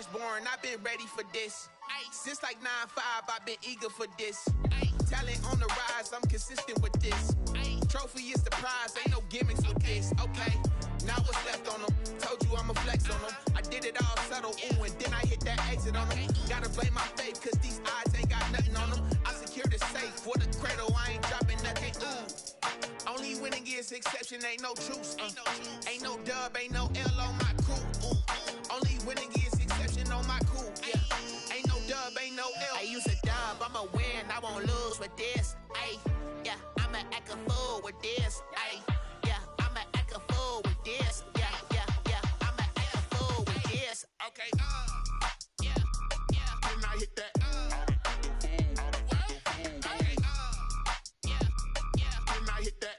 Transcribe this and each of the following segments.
firstborn, I've been ready for this. Since like 9-5, I've been eager for this. Talent on the rise, I'm consistent with this. Trophy is the prize, ain't no gimmicks with this. Okay, now what's left on them? Told you I'ma flex on them. I did it all subtle, ooh, and then I hit that exit on them. Gotta blame my faith, cause these odds ain't got nothing on them. I secured the safe for the cradle, I ain't dropping nothing, ooh. Only winning is exception, ain't no truce. Ain't no dub, ain't no L on my crew. Only winning is exception on my crew. Yeah. Ain't no dub, ain't no L. I use a dub, I'ma win, I won't lose with this. Ay, yeah, I'ma act a fool with this. Ay, yeah, I'ma act a fool with this. Yeah, I'ma act a fool with this. Okay, yeah, then I hit that. Okay, yeah, then I hit that.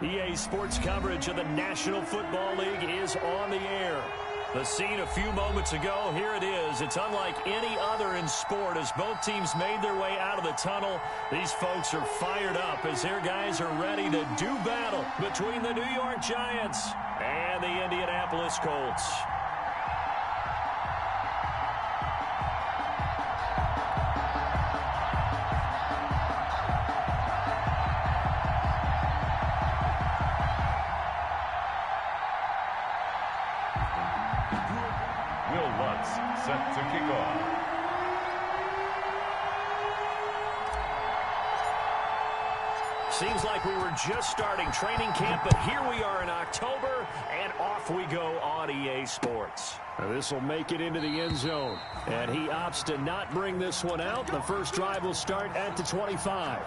EA Sports coverage of the National Football League is on the air. The scene a few moments ago, here it is. It's unlike any other in sport as both teams made their way out of the tunnel. These folks are fired up as their guys are ready to do battle between the New York Giants and the Indianapolis Colts. Set to kick off. Seems like we were just starting training camp, but here we are in October, and off we go on EA Sports. This will make it into the end zone, and he opts to not bring this one out. The first drive will start at the 25.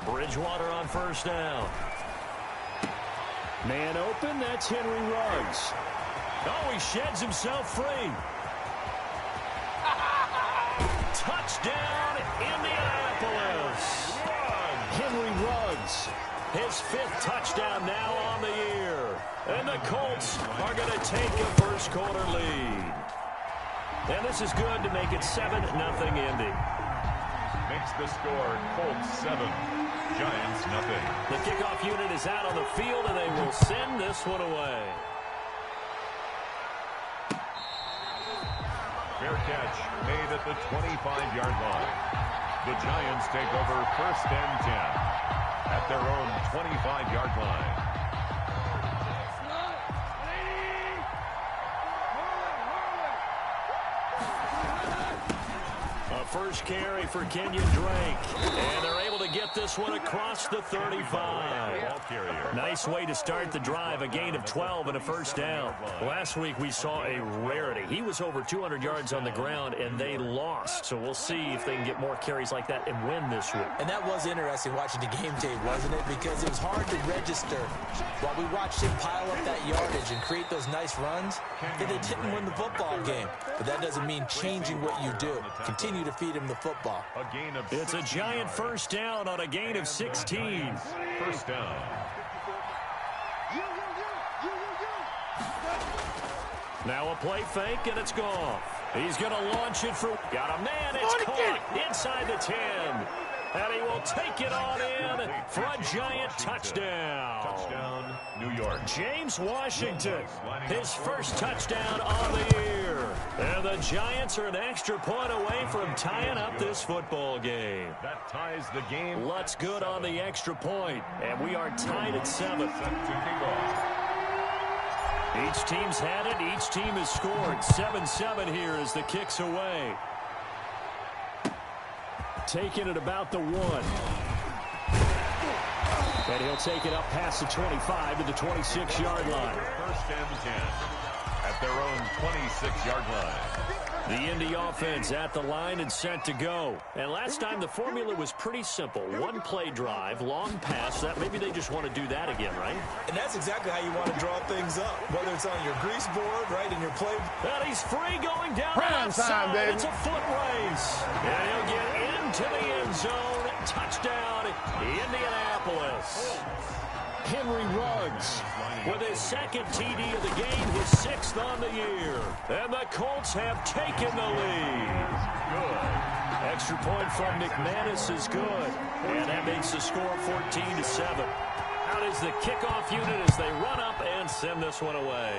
Bridgewater on first down. Man open, that's Henry Ruggs. Oh, he sheds himself free. Touchdown, Indianapolis. Henry Ruggs, his 5th touchdown now on the year. And the Colts are going to take a first-quarter lead. And this is good to make it 7-0 Indy. Makes the score Colts 7, Giants nothing. The kickoff unit is out on the field, and they will send this one away. Fair catch made at the 25-yard line. The Giants take over 1st and 10 at their own 25-yard line. First carry for Kenyon Drake. And they're able to get this one across the 35. Nice way to start the drive. A gain of 12 and a first down. Last week we saw a rarity. He was over 200 yards on the ground, and they lost. So we'll see if they can get more carries like that and win this week. And that was interesting watching the game tape, wasn't it? Because it was hard to register. While we watched him pile up that yardage and create those nice runs, they didn't win the football game. But that doesn't mean changing what you do. Continue to feed him the football. It's a Giant first down down on a gain of 16. First down. Now a play fake, and it's gone. He's going to launch it for... Got a man. It's caught inside the 10. And he will take it on in for a giant touchdown. Touchdown, New York. James Washington, his first touchdown on the year. And the Giants are an extra point away from tying up this football game. That ties the game. Lutz good on the extra point, and we are tied at 7. Set to kick off. Each team's had it. Each team has scored. 7-7 here as the kick's away. Taking it about the 1. And he'll take it up past the 25 to the 26-yard line. First and 10 at their own 26-yard line. The Indy offense at the line and set to go. And last time the formula was pretty simple. One play drive, long pass. That maybe they just want to do that again, right? And that's exactly how you want to draw things up. Whether it's on your grease board, right, in your play. And he's free going down Prime outside. time, baby. It's a foot race. And he'll get into the end zone. Touchdown, Indianapolis. Henry Ruggs with his second TD of the game, his 6th on the year. And the Colts have taken the lead. Good. Extra point from McManus is good. And that makes the score 14-7. Out is the kickoff unit as they run up and send this one away.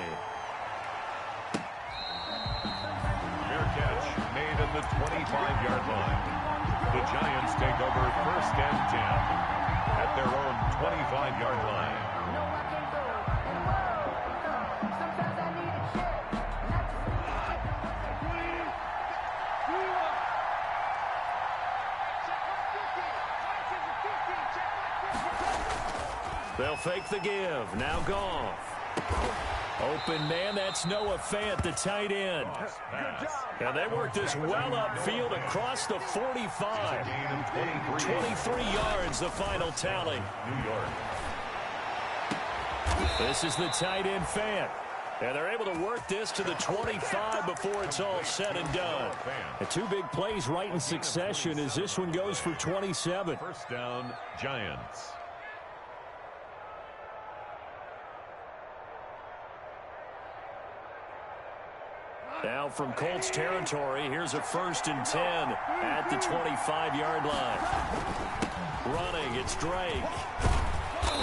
Fair catch made at the 25-yard line. The Giants take over first and 10 at their own 25-yard line. They'll fake the give. Now Goff. Open man, that's Noah Fant, the tight end. And they work this well upfield across the 45. 23 yards, the final tally. New York. This is the tight end Fant. And they're able to work this to the 25 before it's all said and done. And 2 big plays right in succession as this one goes for 27. First down, Giants. Now from Colts territory, here's a 1st and 10 at the 25-yard line. Running, it's Drake.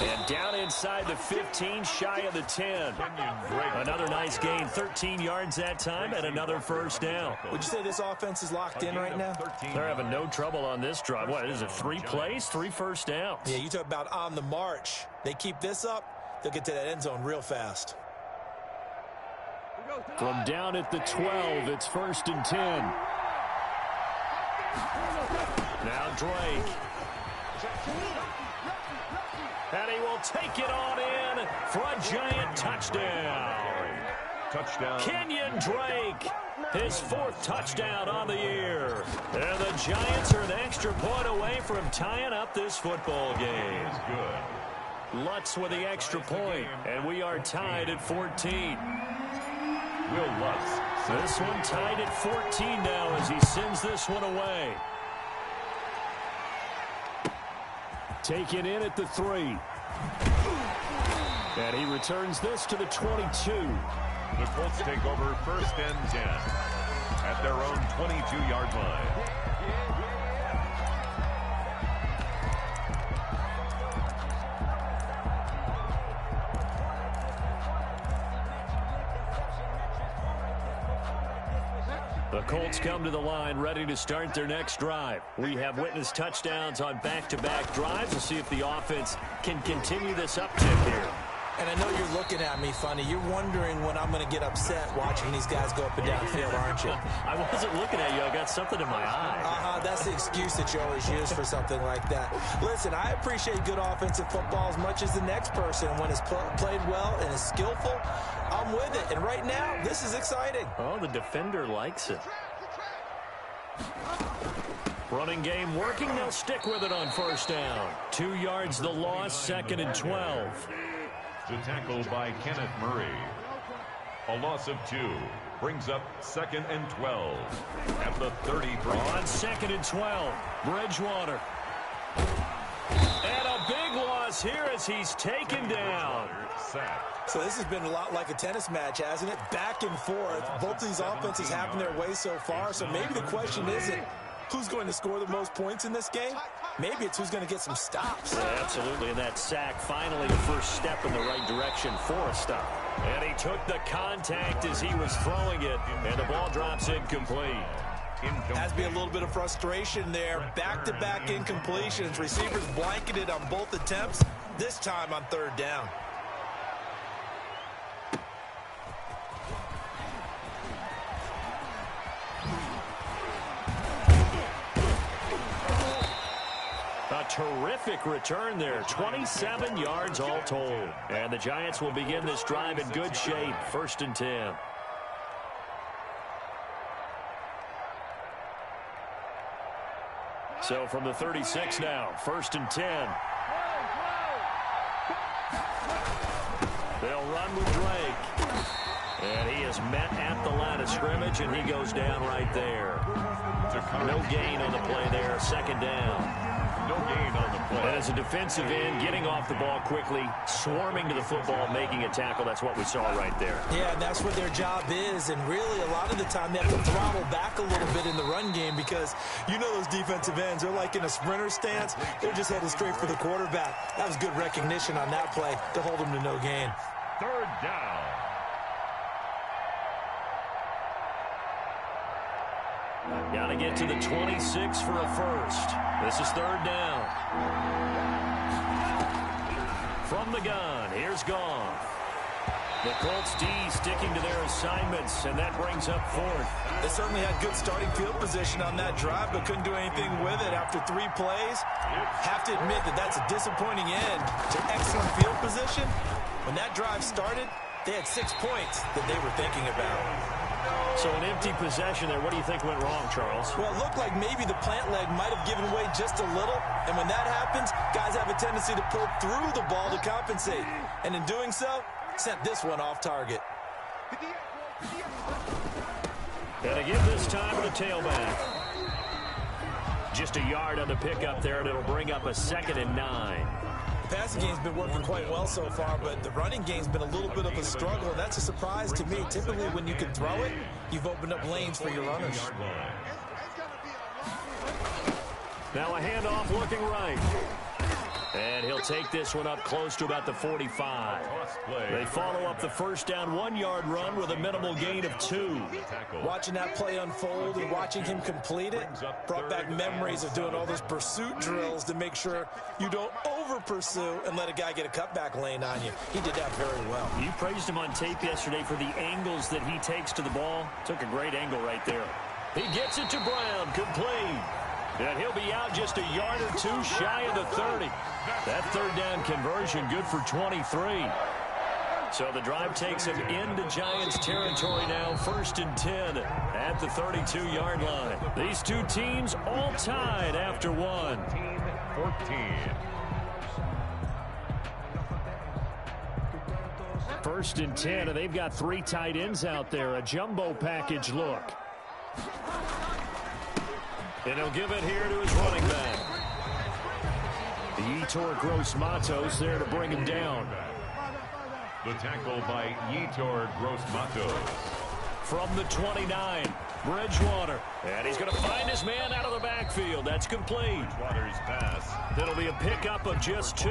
And down inside the 15, shy of the 10. Another nice gain, 13 yards that time, and another first down. Would you say this offense is locked in right now? They're having no trouble on this drive. What is it, 3 plays, 3 first downs? Yeah, you talk about on the march. They keep this up, they'll get to that end zone real fast. From down at the 12, it's 1st and 10. Now Drake. And he will take it on in for a giant touchdown. Touchdown. Kenyon Drake, his 4th touchdown on the year. And the Giants are an extra point away from tying up this football game. Good. Lutz with the extra point, and we are tied at 14. Will Lutz. This one tied at 14 now as he sends this one away. Taken in at the 3. And he returns this to the 22. The Colts take over first and 10 at their own 22-yard line. The Colts come to the line ready to start their next drive. We have witnessed touchdowns on back-to-back drives. We'll see if the offense can continue this uptick here. And I know you're looking at me funny. You're wondering when I'm going to get upset watching these guys go up and down field, aren't you? I wasn't looking at you. I got something in my eye. That's the excuse that you always use for something like that. Listen, I appreciate good offensive football as much as the next person. When it's played well and is skillful, I'm with it. And right now, this is exciting. Oh, the defender likes it. Running game working. They'll stick with it on first down. 2 yards the loss, 2nd and 12. The tackle by Kenneth Murray. A loss of 2 brings up 2nd and 12 at the 33. On 2nd and 12, Bridgewater. us here as he's taken down. So this has been a lot like a tennis match, hasn't it? Back and forth. Both of these offenses having their way so far. So maybe the question isn't who's going to score the most points in this game. Maybe it's who's going to get some stops. Yeah, absolutely. And that sack finally the first step in the right direction for a stop. And he took the contact as he was throwing it. And the ball drops incomplete. Has to be a little bit of frustration there. Back-to-back incompletions. Receivers blanketed on both attempts, this time on third down. A terrific return there. 27 yards all told. And the Giants will begin this drive in good shape. 1st and 10. So from the 36 now, 1st and 10. They'll run with Drake. And he is met at the line of scrimmage, and he goes down right there. No gain on the play there. 2nd down. No gain on the play. And as a defensive end, getting off the ball quickly, swarming to the football, making a tackle, that's what we saw right there. Yeah, and that's what their job is. And really, a lot of the time, they have to throttle back a little bit in the run game because you know those defensive ends, they're like in a sprinter stance. They're just headed straight for the quarterback. That was good recognition on that play to hold them to no gain. 3rd down. Got to get to the 26 for a first. This is 3rd down. From the gun, here's Goff. The Colts D sticking to their assignments, and that brings up 4th. They certainly had good starting field position on that drive, but couldn't do anything with it after 3 plays. Have to admit that that's a disappointing end to excellent field position. When that drive started, they had 6 points that they were thinking about. So an empty possession there. What do you think went wrong, Charles? Well, it looked like maybe the plant leg might have given way just a little. And when that happens, guys have a tendency to pull through the ball to compensate. And in doing so, sent this one off target. And to give this time to the tailback. Just a yard on the pickup there, and it'll bring up a 2nd and 9. The passing game's been working quite well so far, but the running game's been a little bit of a struggle, and that's a surprise to me. Typically, when you can throw it, you've opened up lanes for your runners. Now a handoff looking right. And he'll take this one up close to about the 45. They follow up the first down 1-yard run with a minimal gain of 2. Watching that play unfold and watching him complete it brought back memories of doing all those pursuit drills to make sure you don't over-pursue and let a guy get a cutback lane on you. He did that very well. You praised him on tape yesterday for the angles that he takes to the ball. Took a great angle right there. He gets it to Brown, complete. And he'll be out just a yard or 2 shy of the 30. That 3rd down conversion good for 23. So the drive takes him into Giants territory now. 1st and 10 at the 32-yard line. These two teams all tied after 1. 14. 1st and 10, and they've got 3 tight ends out there. A jumbo package look. And he'll give it here to his running back. Yetur Gross-Matos there to bring him down. The tackle by Yetur Gross-Matos. From the 29, Bridgewater. And he's going to find his man out of the backfield. That's complete. Bridgewater's pass. That'll be a pickup of just 2,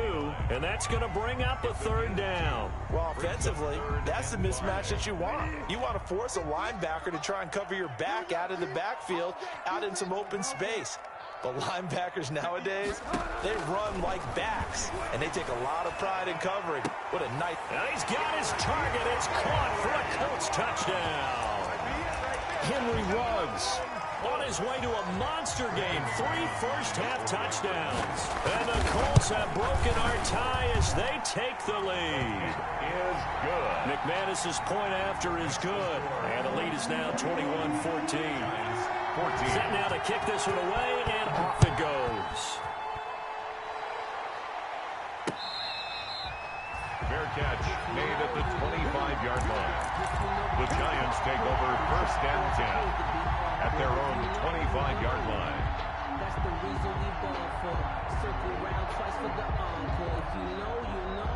and that's going to bring up a 3rd down. Well, offensively, that's the mismatch that you want. You want to force a linebacker to try and cover your back out of the backfield, out in some open space. The linebackers nowadays, they run like backs, and they take a lot of pride in covering. What a nice... And he's got his target. It's caught for a Colts touchdown. Henry Ruggs on his way to a monster game. 3 first-half touchdowns. And the Colts have broken our tie as they take the lead. Is good. McManus's point after is good. And the lead is now 21-14. Set now to kick this one away, and off it goes. Fair catch made at the 25-yard line. The Giants take over 1st and 10 at their own 25-yard line. That's the reason we ball for. Circle round twice for the encore. If you know, you know.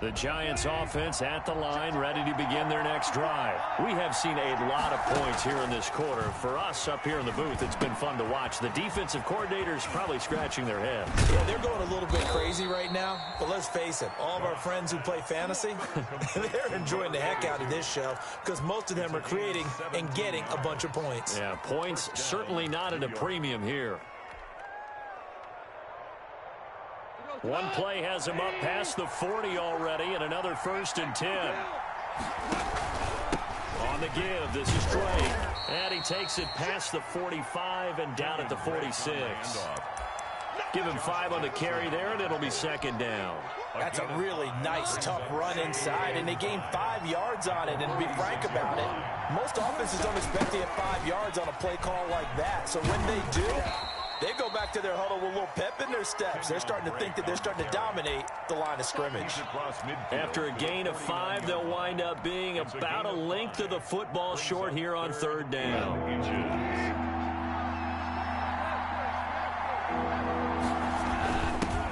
The Giants offense at the line, ready to begin their next drive. We have seen a lot of points here in this quarter. For us up here in the booth, it's been fun to watch. The defensive coordinators probably scratching their head. Yeah, they're going a little bit crazy right now, but let's face it, all of our friends who play fantasy, they're enjoying the heck out of this show because most of them are creating and getting a bunch of points. Yeah, points certainly not at a premium here. One play has him up past the 40 already, and another 1st and 10. On the give, this is Drake. And he takes it past the 45 and down at the 46. Give him 5 on the carry there, and it'll be 2nd down. That's a really nice, tough run inside, and they gained 5 yards on it. And to be frank about it, most offenses don't expect to get 5 yards on a play call like that. So when they do, they go back to their huddle with a little pep in their steps. They're starting to think that they're starting to dominate the line of scrimmage. After a gain of 5, they'll wind up being about a length of the football short here on 3rd down.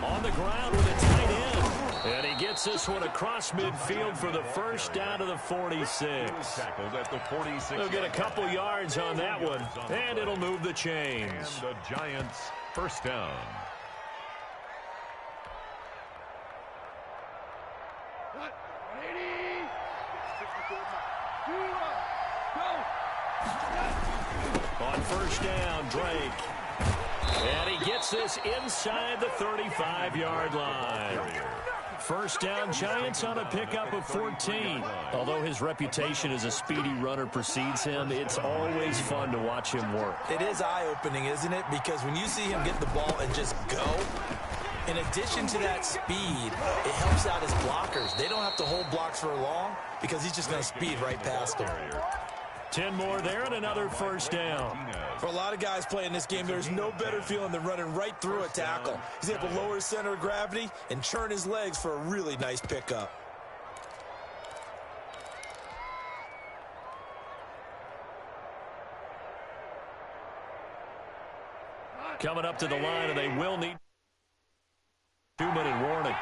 On the ground with a tight end. And he gets this one across midfield for the 1st down to the 46. They'll get a couple yards on that one, and it'll move the chains. And the Giants 1st down. On 1st down, Drake. And he gets this inside the 35-yard line. 1st down, Giants on a pickup of 14. Although his reputation as a speedy runner precedes him, it's always fun to watch him work. It is eye-opening, isn't it? Because when you see him get the ball and just go, in addition to that speed, it helps out his blockers. They don't have to hold blocks for long because he's just going to speed right past them. 10 more there and another 1st down. For a lot of guys playing this game, there's no better feeling than running right through a tackle. He's able to lower his center of gravity and churn his legs for a really nice pickup. Coming up to the line, and they will need 2-minute warning.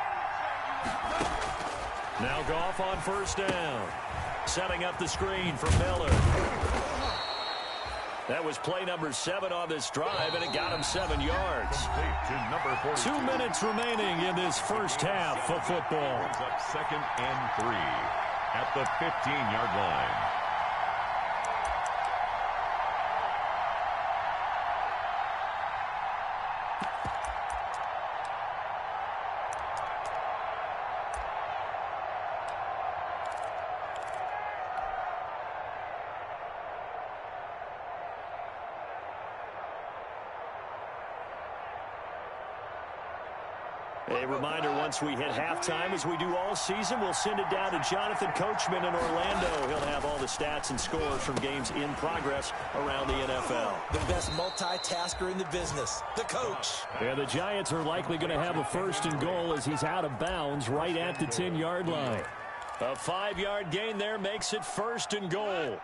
Now Goff on 1st down. Setting up the screen for Miller. That was play number 7 on this drive, and it got him 7 yards. 2 minutes remaining in this 1st half of football. Up 2nd and 3 at the 15-yard line. A reminder, once we hit halftime, as we do all season, we'll send it down to Jonathan Coachman in Orlando. He'll have all the stats and scores from games in progress around the NFL. The best multitasker in the business, the coach. And the Giants are likely going to have a 1st and goal as he's out of bounds right at the 10-yard line. A 5-yard gain there makes it 1st and goal.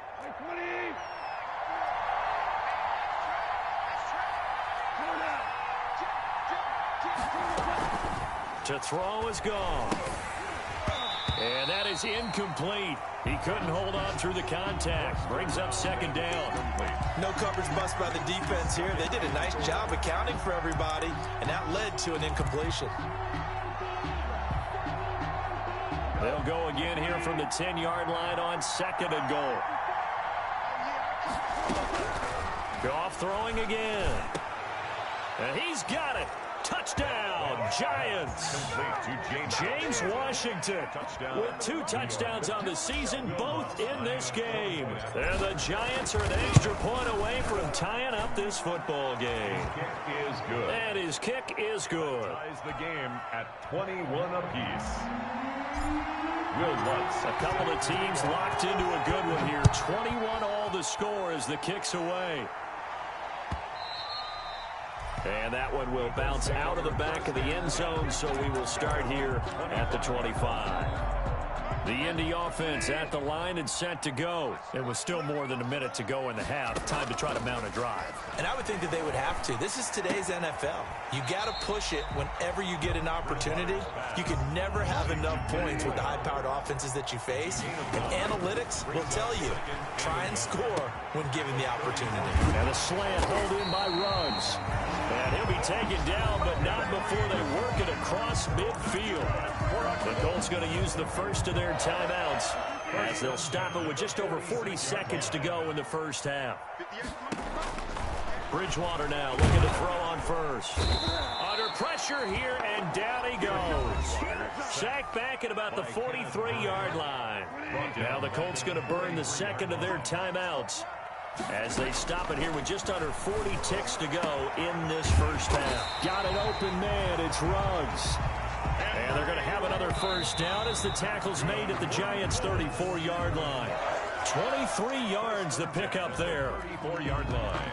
To throw is gone. And that is incomplete. He couldn't hold on through the contact. Brings up 2nd down. No coverage bust by the defense here. They did a nice job accounting for everybody, and that led to an incompletion. They'll go again here from the 10-yard line on 2nd and goal. Goff throwing again. And he's got it. Touchdown, Giants. James Washington with 2 touchdowns on the season, both in this game. And the Giants are an extra point away from tying up this football game. Kick is good. And his kick is good. Ties the game at 21 apiece. Will Lutz. A couple of teams locked into a good one here. 21 all the score as the kick's away. And that one will bounce out of the back of the end zone, so we will start here at the 25. The Indy offense at the line and set to go. It was still more than a minute to go in the half. Time to try to mount a drive. And I would think that they would have to. This is today's NFL. You got to push it whenever you get an opportunity. You can never have enough points with the high-powered offenses that you face. And analytics will tell you, try and score when given the opportunity. And a slant hold in by Ruggs. And he'll be taken down, but not before they work it across midfield. The Colts going to use the first of their timeouts as they'll stop it with just over 40 seconds to go in the first half. Bridgewater now looking to throw on first. Under pressure here, and down he goes. Sacked back at about the 43-yard line. Now the Colts going to burn the second of their timeouts as they stop it here with just under 40 ticks to go in this first half. Got an open man. It's Ruggs. And they're going to have another first down as the tackle's made at the Giants' 34-yard line. 23 yards the pickup there. 34-yard line.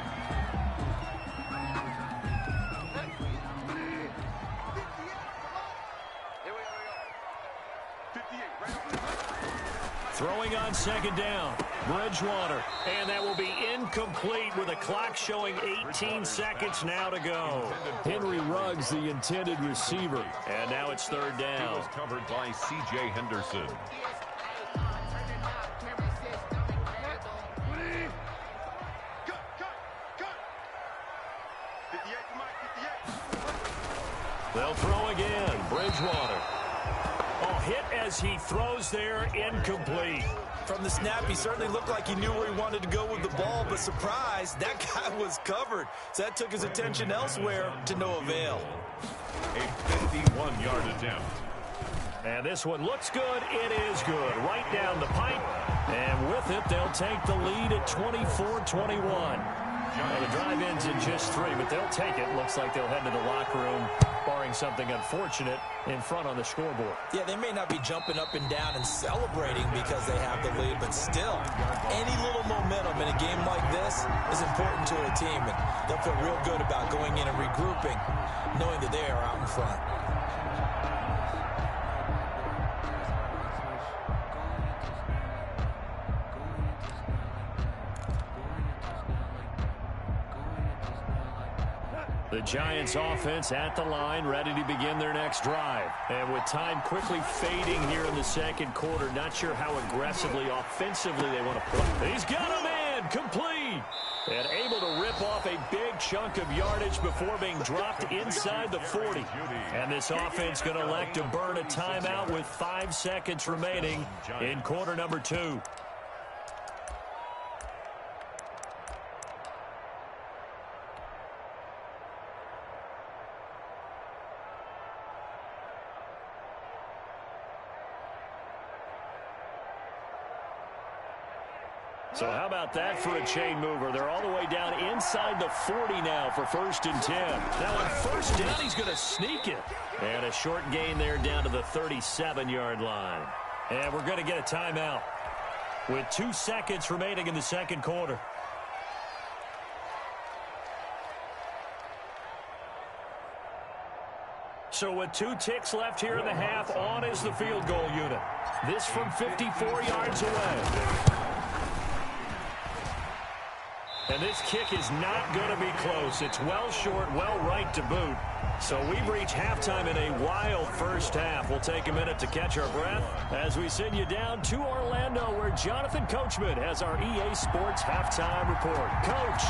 Throwing on second down, Bridgewater. And that will be incomplete with a clock showing 18 seconds now to go. Henry Ruggs, the intended receiver. And now it's third down. It was covered by C.J. Henderson. They'll throw again, Bridgewater. Hit as he throws there, incomplete. From the snap, he certainly looked like he knew where he wanted to go with the ball, but surprise, that guy was covered. So that took his attention elsewhere to no avail. A 51-yard attempt. And this one looks good. It is good. Right down the pipe. And with it, they'll take the lead at 24-21. Well, the drive ends in just 3, but they'll take it. Looks like they'll head to the locker room, barring something unfortunate, in front on the scoreboard. Yeah, they may not be jumping up and down and celebrating because they have the lead, but still, any little momentum in a game like this is important to a team, and they'll feel real good about going in and regrouping, knowing that they are out in front. The Giants offense at the line, ready to begin their next drive. And with time quickly fading here in the second quarter, not sure how aggressively, offensively they want to play. He's got a man, complete. And able to rip off a big chunk of yardage before being dropped inside the 40. And this offense going to elect to burn a timeout with 5 seconds remaining in quarter number 2. So how about that for a chain mover? They're all the way down inside the 40 now for 1st and 10. Now on first down, he's going to sneak it. And a short gain there down to the 37-yard line. And we're going to get a timeout with 2 seconds remaining in the second quarter. So with 2 ticks left here in the half, on is the field goal unit. This from 54 yards away. And this kick is not going to be close. It's well short, well right to boot. So we've reached halftime in a wild first half. We'll take a minute to catch our breath as we send you down to Orlando, where Jonathan Coachman has our EA Sports halftime report. Coach,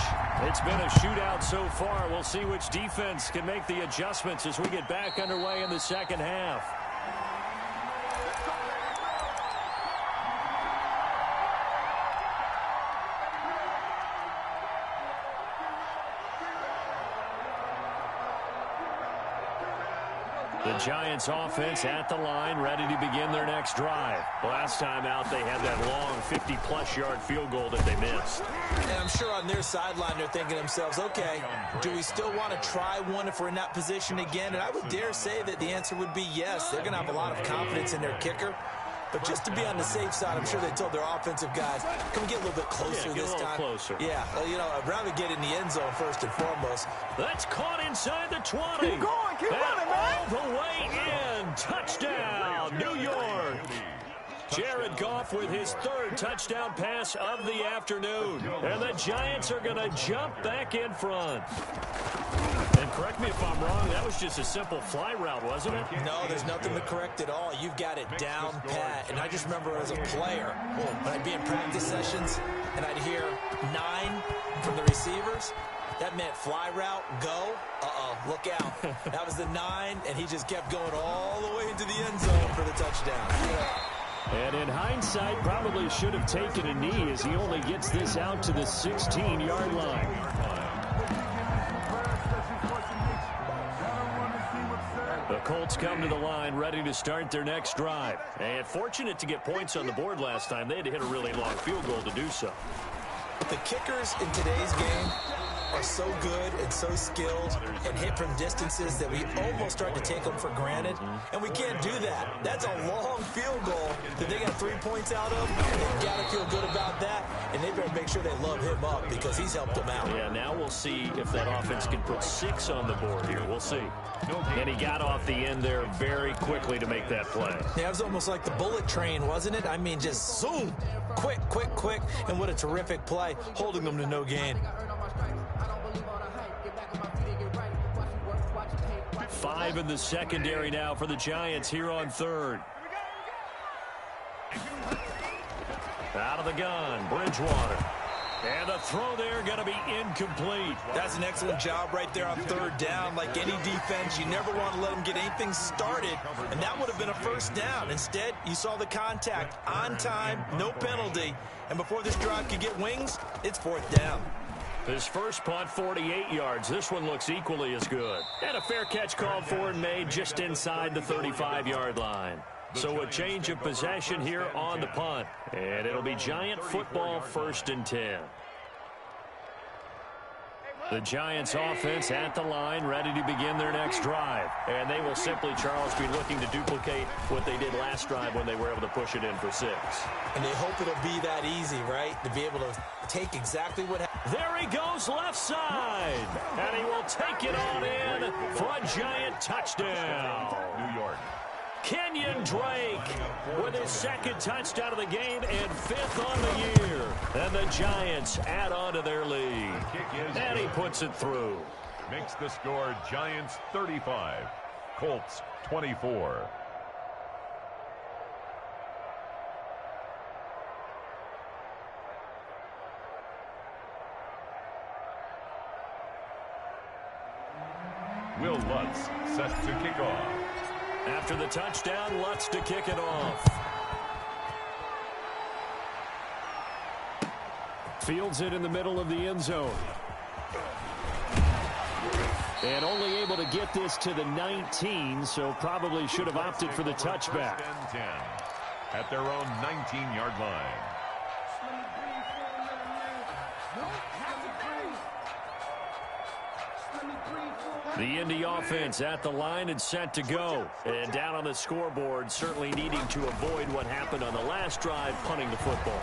it's been a shootout so far. We'll see which defense can make the adjustments as we get back underway in the second half. The Giants offense at the line, ready to begin their next drive. Last time out, they had that long 50-plus yard field goal that they missed. And I'm sure on their sideline, they're thinking to themselves, okay, do we still want to try one if we're in that position again? And I would dare say that the answer would be yes. They're going to have a lot of confidence in their kicker. But just to be on the safe side, I'm sure they told their offensive guys, can we get a little bit closer this time? Closer. Yeah, well, you know, I'd rather get in the end zone first and foremost. That's caught inside the 20. Keep going, keep running, man. All the way in. Touchdown, New York. Jared Goff with his third touchdown pass of the afternoon. And the Giants are going to jump back in front. And correct me if I'm wrong, that was just a simple fly route, wasn't it? No, there's nothing to correct at all. You've got it down pat. And I just remember as a player, when I'd be in practice sessions and I'd hear 9 from the receivers, that meant fly route, go. Look out. That was the 9, and he just kept going all the way into the end zone for the touchdown. And in hindsight, probably should have taken a knee as he only gets this out to the 16-yard line. The Colts come to the line ready to start their next drive. And fortunate to get points on the board last time. They had to hit a really long field goal to do so. The kickers in today's game are so good and so skilled and hit from distances that we almost start to take them for granted. And we can't do that. That's a long field goal that they got 3 points out of. They've got to feel good about that, and they better make sure they love him up because he's helped them out. Yeah, now we'll see if that offense can put 6 on the board here. We'll see. And he got off the end there very quickly to make that play. Yeah, it was almost like the bullet train, wasn't it? I mean, just zoom, quick, and what a terrific play, holding them to no gain. 5 in the secondary now for the Giants here on third. Out of the gun, Bridgewater. And the throw there going to be incomplete. That's an excellent job right there on third down. Like any defense, you never want to let them get anything started, and that would have been a first down. Instead, you saw the contact on time, no penalty, and before this drive could get wings, it's fourth down. His first punt, 48 yards. This one looks equally as good. And a fair catch called for and made just inside the 35-yard line. So a change of possession here on the punt. And it'll be Giant football, 1st and 10. The Giants offense at the line, ready to begin their next drive. And they will simply, Charles, be looking to duplicate what they did last drive when they were able to push it in for 6. And they hope it'll be that easy, right? To be able to take exactly what happened. There he goes left side. And he will take it on in for a Giant touchdown. New York. Kenyon Drake with his 2nd touchdown of the game and 5th on the year. And the Giants add on to their lead. And he puts it through. Makes the score Giants 35, Colts 24. Will Lutz set to kick off. After the touchdown, Lutz to kick it off. Fields it in the middle of the end zone. And only able to get this to the 19, so probably should have opted for the touchback. 10 at their own 19-yard line. The Indy offense at the line and set to go. And down on the scoreboard, certainly needing to avoid what happened on the last drive, punting the football.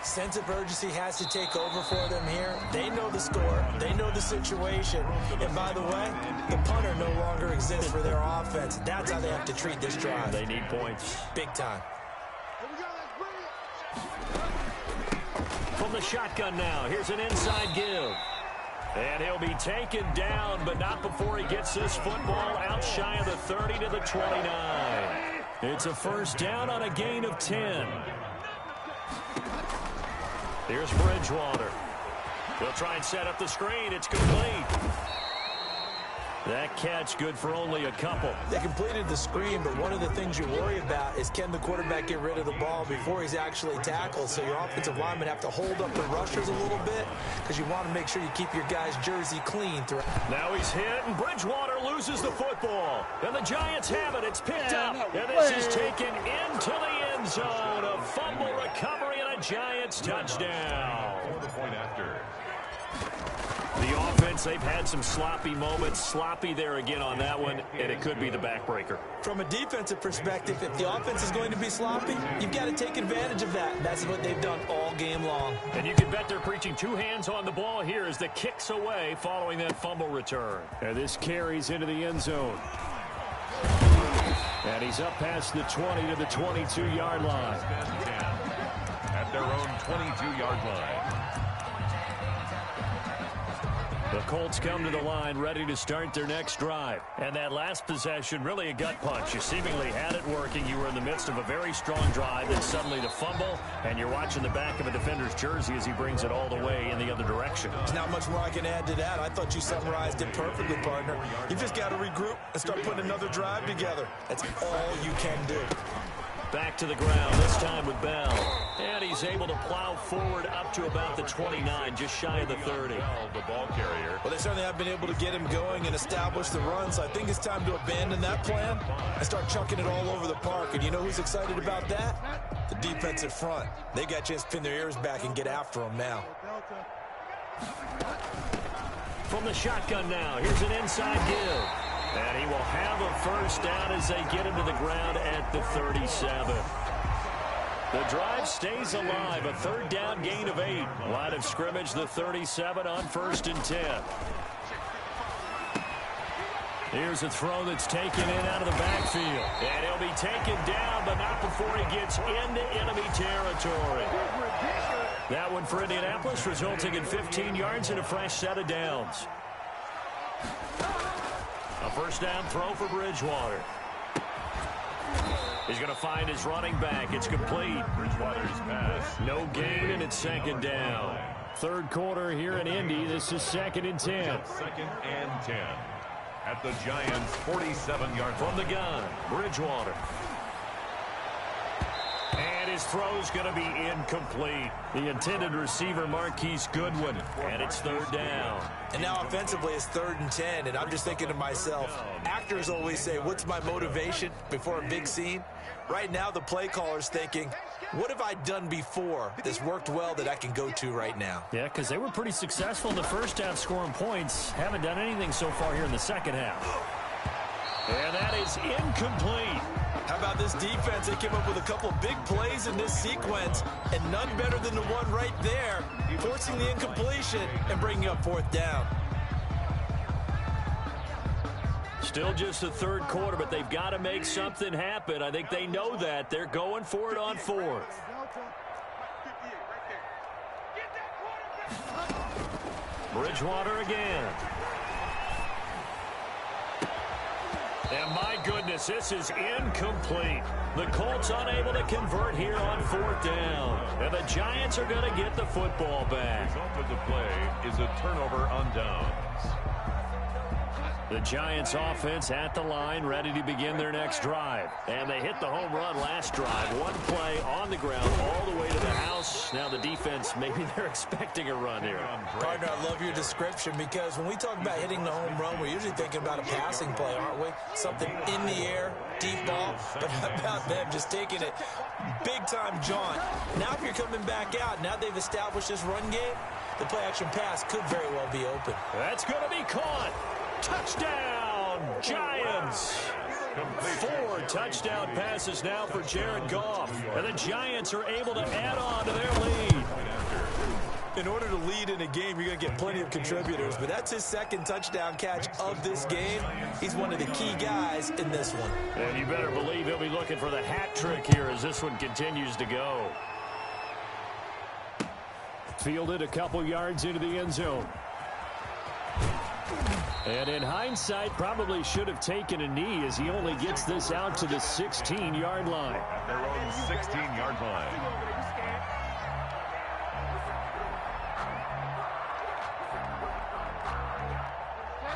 Sense of urgency has to take over for them here. They know the score. They know the situation. And by the way, the punter no longer exists for their offense. That's how they have to treat this drive. They need points. Big time. From the shotgun now, here's an inside give. And he'll be taken down, but not before he gets this football out shy of the 30 to the 29. It's a first down on a gain of 10. Here's Bridgewater. He'll try and set up the screen. It's complete. That catch good for only a couple. They completed the screen, but one of the things you worry about is can the quarterback get rid of the ball before he's actually tackled? So your offensive linemen have to hold up the rushers a little bit because you want to make sure you keep your guy's jersey clean throughout. Now he's hit, and Bridgewater loses the football. And the Giants have it. It's picked up. And this is taken into the end zone. A fumble recovery and a Giants touchdown. For the point after. The offense, they've had some sloppy moments. Sloppy there again on that one, and it could be the backbreaker. From a defensive perspective, if the offense is going to be sloppy, you've got to take advantage of that. That's what they've done all game long. And you can bet they're preaching 2 hands on the ball here as the kick's away following that fumble return. And this carries into the end zone. And he's up past the 20 to the 22-yard line. At their own 22-yard line. The Colts come to the line ready to start their next drive. And that last possession, really a gut punch. You seemingly had it working. You were in the midst of a very strong drive. Then suddenly the fumble, and you're watching the back of a defender's jersey as he brings it all the way in the other direction. There's not much more I can add to that. I thought you summarized it perfectly, partner. You just got to regroup and start putting another drive together. That's all you can do. Back to the ground, this time with Bell. And he's able to plow forward up to about the 29, just shy of the 30. The ball carrier. Well, they certainly have been able to get him going and establish the run, so I think it's time to abandon that plan and start chucking it all over the park. And you know who's excited about that? The defensive front. They got a chance to pin their ears back and get after him now. From the shotgun now, here's an inside give. And he will have a first down as they get him to the ground at the 37. The drive stays alive. A third down gain of 8. Line of scrimmage, the 37 on 1st and 10. Here's a throw that's taken in out of the backfield. And he'll be taken down, but not before he gets into enemy territory. That one for Indianapolis, resulting in 15 yards and a fresh set of downs. A first down throw for Bridgewater. He's going to find his running back. It's complete. Bridgewater's pass. No gain, and it's 2nd down. Third quarter here in Indy. This is 2nd and 10. 2nd and 10. At the Giants' 47-yard from the gun, Bridgewater. And his throw's going to be incomplete. The intended receiver, Marquise Goodwin. And it's 3rd down. And now offensively it's 3rd and 10. And I'm just thinking to myself, actors always say, what's my motivation before a big scene? Right now the play caller's thinking, what have I done before that's worked well that I can go to right now? Yeah, because they were pretty successful in the first half scoring points. Haven't done anything so far here in the second half. And that is incomplete. How about this defense? They came up with a couple of big plays in this sequence, and none better than the one right there, forcing the incompletion and bringing up 4th down. Still just the third quarter, but they've got to make something happen. I think they know that. They're going for it on 4th. Bridgewater again. And my goodness, this is incomplete. The Colts unable to convert here on 4th down. And the Giants are going to get the football back. The result of the play is a turnover on downs. The Giants offense at the line, ready to begin their next drive. And they hit the home run last drive. One play on the ground all the way to the house. Now the defense, maybe they're expecting a run here. Partner, I love your description because when we talk about hitting the home run, we're usually thinking about a passing play, aren't we? Something in the air, deep ball. But how about them just taking it big-time jaunt? Now if you're coming back out, now they've established this run game, the play-action pass could very well be open. That's going to be caught. Touchdown, Giants. 4 touchdown passes now for Jared Goff. And the Giants are able to add on to their lead. In order to lead in a game, you're going to get plenty of contributors, but that's his 2nd touchdown catch of this game. He's one of the key guys in this one. And you better believe he'll be looking for the hat trick here as this one continues to go. Fielded a couple yards into the end zone. And in hindsight, probably should have taken a knee as he only gets this out to the 16-yard line. At their own 16-yard line.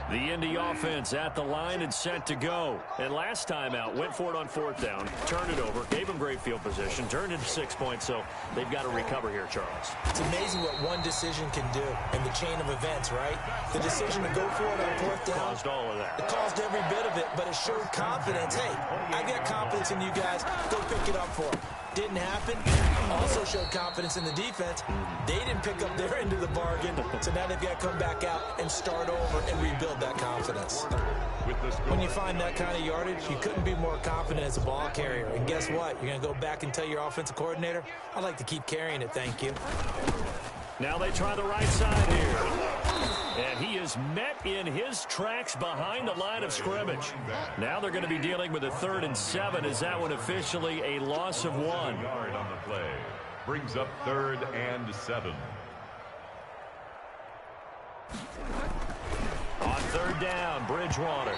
The Indy offense at the line and set to go. And last time out, went for it on 4th down, turned it over, gave them great field position, turned into 6 points, so they've got to recover here, Charles. It's amazing what one decision can do in the chain of events, right? The decision to go for it on 4th down. Caused all of that. It caused every bit of it, but it showed confidence. Hey, I got confidence in you guys. Go pick it up for them. Didn't happen. Also showed confidence in the defense. They didn't pick up their end of the bargain, so now they've got to come back out and start over and rebuild that confidence. When you find that kind of yardage, you couldn't be more confident as a ball carrier. And guess what? You're going to go back and tell your offensive coordinator, I'd like to keep carrying it, thank you. Now they try the right side here. And he is met in his tracks behind the line of scrimmage. Now they're going to be dealing with a 3rd and 7. Is that one officially a loss of 1? Yard on the play. Brings up 3rd and 7. On 3rd down, Bridgewater.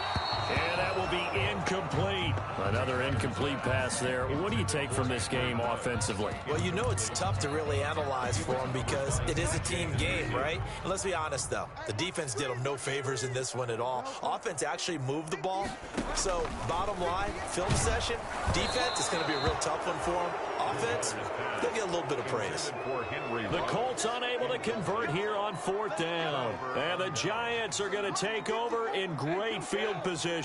And that will be incomplete. Another incomplete pass there. What do you take from this game offensively? Well, you know it's tough to really analyze for them because it is a team game, right? And let's be honest, though. The defense did them no favors in this one at all. Offense actually moved the ball. So, bottom line, film session, defense is going to be a real tough one for them. Offense, they'll get a little bit of praise. The Colts unable to convert here on 4th down. And the Giants are going to take over in great field position.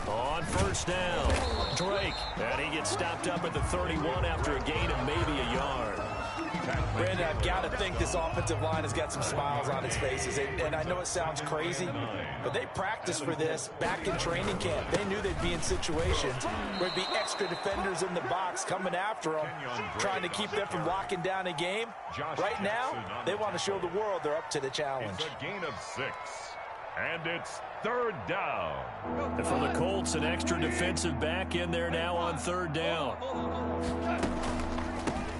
On 1st down, Drake. And he gets stopped up at the 31 after a gain of maybe a yard. Brandon, I've got to think this offensive line has got some smiles on its faces. And I know it sounds crazy, but they practiced for this back in training camp. They knew they'd be in situations where there'd be extra defenders in the box coming after them, trying to keep them from locking down a game. Right now, they want to show the world they're up to the challenge. It's a gain of 6. And it's 3rd down. And for the Colts, an extra defensive back in there now on 3rd down.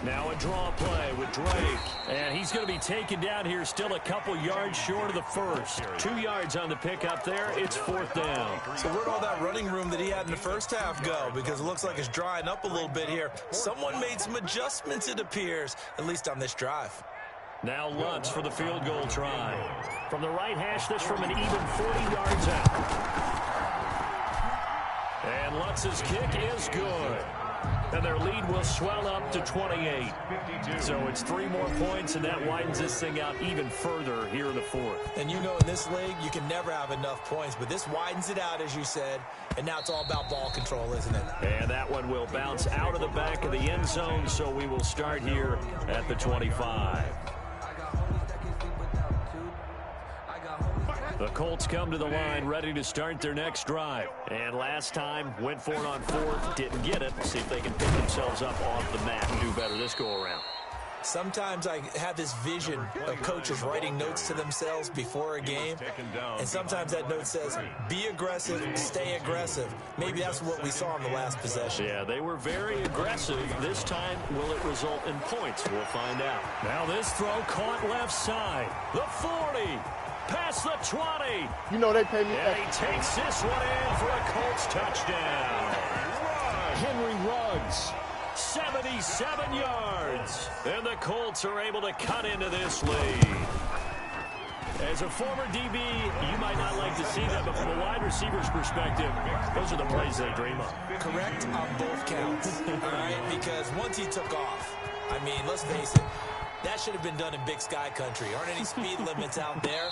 Now a draw play with Drake. And he's going to be taken down here still a couple yards short of the first. 2 yards on the pickup there. It's 4th down. So where'd all that running room that he had in the first half go? Because it looks like it's drying up a little bit here. Someone made some adjustments, it appears, at least on this drive. Now Lutz for the field goal try. From the right hash, this from an even 40 yards out. And Lutz's kick is good. And their lead will swell up to 28. So it's 3 more points, and that widens this thing out even further here in the 4th. And you know in this league, you can never have enough points, but this widens it out, as you said, and now it's all about ball control, isn't it? And that one will bounce out of the back of the end zone, so we will start here at the 25. The Colts come to the line ready to start their next drive. And last time, went for it on 4th, didn't get it. See if they can pick themselves up off the mat and do better this go-around. Sometimes I have this vision of coaches writing notes to themselves before a game, and sometimes that note says, be aggressive, stay aggressive. Maybe that's what we saw in the last possession. Yeah, they were very aggressive. This time, will it result in points? We'll find out. Now this throw caught left side. The 40. Past the 20. You know they pay me. And he takes this one in for a Colts touchdown. Henry Ruggs, 77 yards. And the Colts are able to cut into this lead. As a former DB, you might not like to see that, but from a wide receiver's perspective, those are the plays they dream of. Correct on both counts, all right? Because once he took off, I mean, let's face it, that should have been done in Big Sky Country. Aren't any speed limits out there?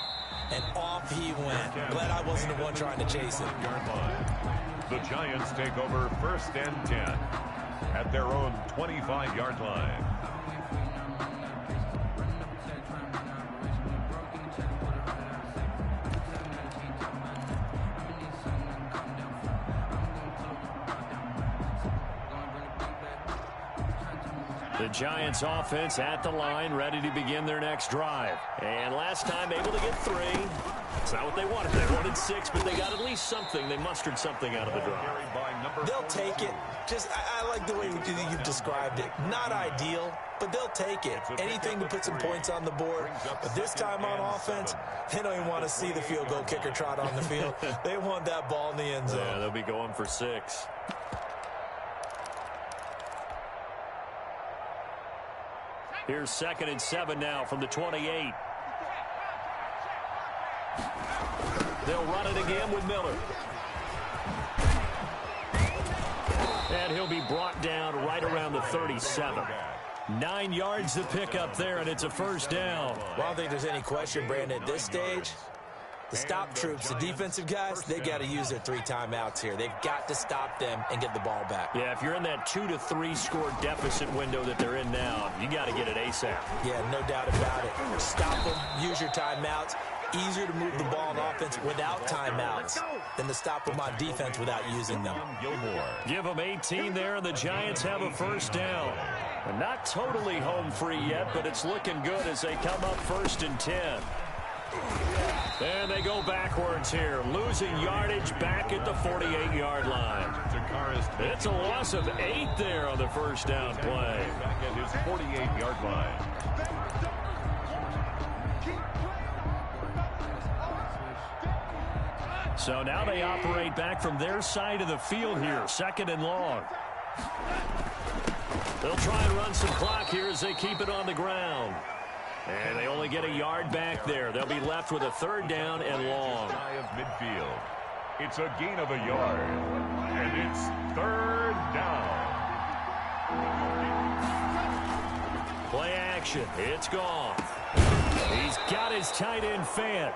And off he went. Glad I wasn't the one trying to chase him. The Giants take over 1st and 10 at their own 25-yard line. The Giants offense at the line, ready to begin their next drive. And last time able to get 3. It's not what they wanted. They wanted 6, but they got at least something. They mustered something out of the drive. They'll take it. Just, I like the way you've described it. Not ideal, but they'll take it. Anything to put some points on the board. But this time on offense, they don't even want to see the field goal kicker trot on the field. They want that ball in the end zone. Yeah, they'll be going for 6. Here's 2nd and 7 now from the 28. They'll run it again with Miller. And he'll be brought down right around the 37. 9 yards to pick up there, and it's a 1st down. Well, I don't think there's any question, Brandon, at this stage, the stop troops, the defensive guys, they got to use their 3 timeouts here. They've got to stop them and get the ball back. Yeah, if you're in that 2 to 3 score deficit window that they're in now, you got to get it ASAP. Yeah, no doubt about it. Stop them, use your timeouts, easier to move the ball on offense without timeouts than to stop them on defense without using them. Give them 18 there, and the Giants have a first down. And not totally home free yet, but it's looking good as they come up 1st and 10. And they go backwards here, losing yardage back at the 48-yard line. It's a loss of 8 there on the first down play. Back at his 48-yard line. So now they operate back from their side of the field here, 2nd and long. They'll try and run some clock here as they keep it on the ground. And they only get a yard back there. They'll be left with a 3rd down and long. Shy of midfield. It's a gain of a yard. And it's 3rd down. Play action. It's gone. He's got his tight end Fant.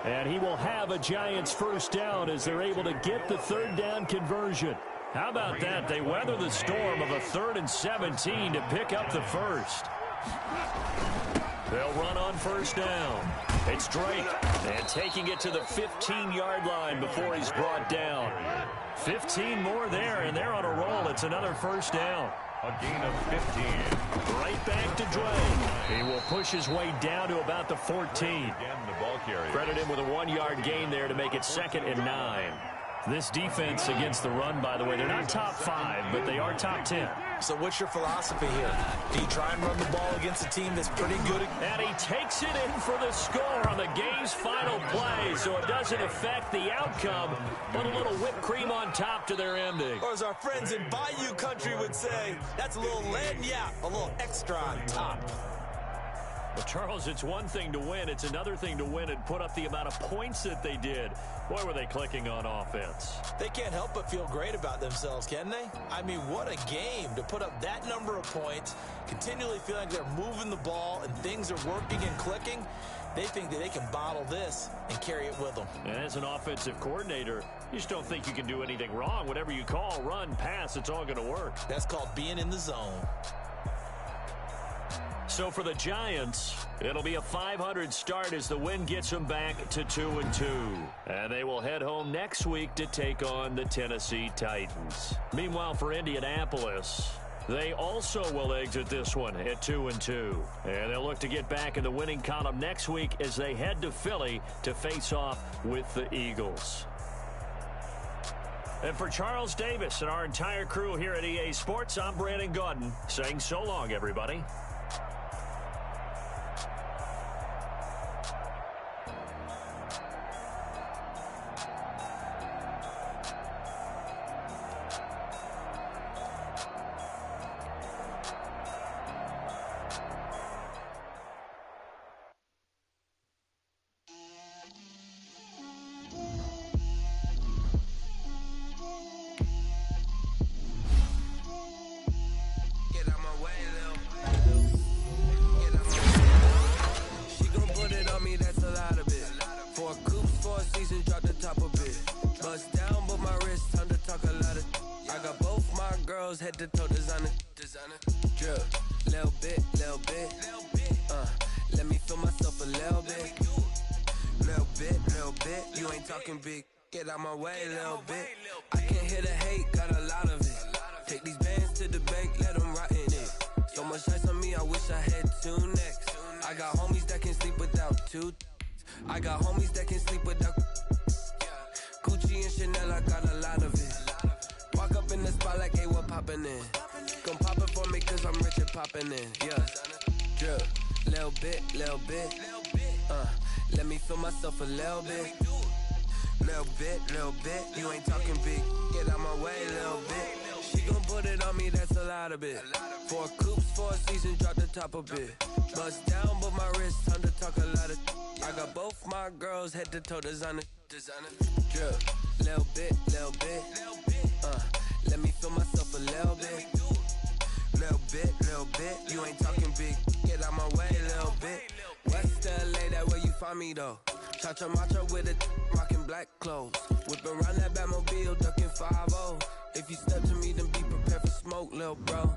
And he will have a Giants first down as they're able to get the 3rd down conversion. How about that? They weather the storm of a 3rd and 17 to pick up the first. They'll run on first down. It's Drake. And taking it to the 15-yard line before he's brought down. 15 more there, and they're on a roll. It's another first down. A gain of 15. Right back to Drake. He will push his way down to about the 14. Again, the ball carrier. Credit him with a 1-yard gain there to make it 2nd and 9. This defense against the run, by the way, they're not top 5, but they are top 10. So what's your philosophy here? Do you try and run the ball against a team that's pretty good? And he takes it in for the score on the game's final play, so it doesn't affect the outcome, but a little whipped cream on top to their ending. Or as our friends in Bayou Country would say, that's a little lagniappe, a little extra on top. Well, Charles, it's one thing to win. It's another thing to win and put up the amount of points that they did. Boy, were they clicking on offense. They can't help but feel great about themselves, can they? I mean, what a game to put up that number of points, continually feel like they're moving the ball and things are working and clicking. They think that they can bottle this and carry it with them. And as an offensive coordinator, you just don't think you can do anything wrong. Whatever you call, run, pass, it's all going to work. That's called being in the zone. So for the Giants, it'll be a 500 start as the win gets them back to 2-2. And they will head home next week to take on the Tennessee Titans. Meanwhile, for Indianapolis, they also will exit this one at 2-2. And they'll look to get back in the winning column next week as they head to Philly to face off with the Eagles. And for Charles Davis and our entire crew here at EA Sports, I'm Brandon Gaudin saying so long, everybody. Head to toe designer, drip, little bit, let me feel myself a little bit, you ain't talking big, get out my way, little bit, I can't hear the hate, got a lot of it, take these bands to the bank, let them rot in it, so much ice on me, I wish I had 2 necks, I got homies that can sleep without 2, I got homies that can sleep without, Gucci and Chanel, I got a lot of it. Walk up in the spot like, hey, what poppin' in? Gon' pop it for me cause I'm rich and poppin' in, yeah. Drip, little bit, let me feel myself a little bit. Little bit, you ain't talking big, get out my way, little bit. She gon' put it on me, that's a lot of it. 4 coops, 4 seasons, drop the top a bit. Bust down, but my wrist, time to talk a lot of. I got both my girls, head to toe designer. Drip, little bit, let me feel myself a little bit. Little bit, you ain't talking big, get out my way, little bit. West LA, that where you find me though. Cha-cha macho with a rockin' black clothes. Whip around that Batmobile, ducking 5-0. If you step to me, then be prepared for smoke, little bro.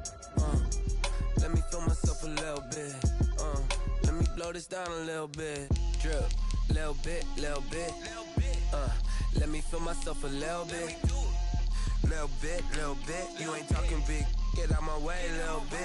Let me feel myself a little bit. Let me blow this down a little bit. Drip, little bit. Let me feel myself a little bit. Little bit. You ain't talking big. Get out my way, little bit.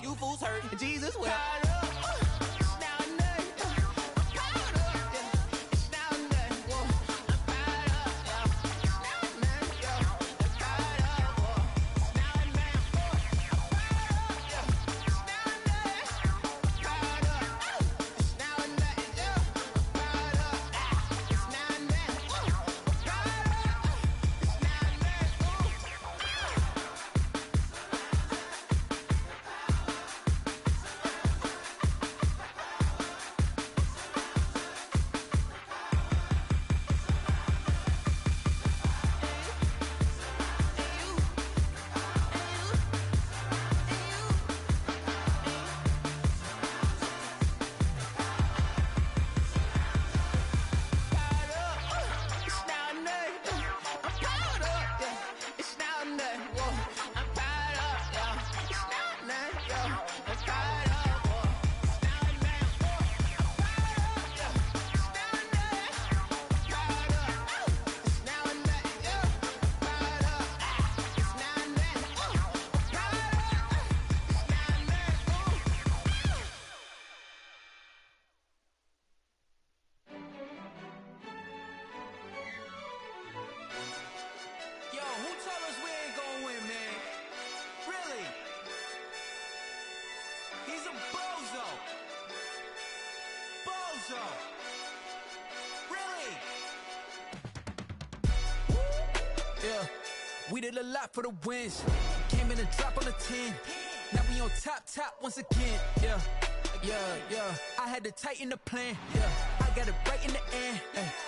You fools hurt. Jesus will. We did a lot for the wins. Came in a drop on a 10. Now we on top once again. Yeah. I had to tighten the plan. Yeah. I got it right in the end.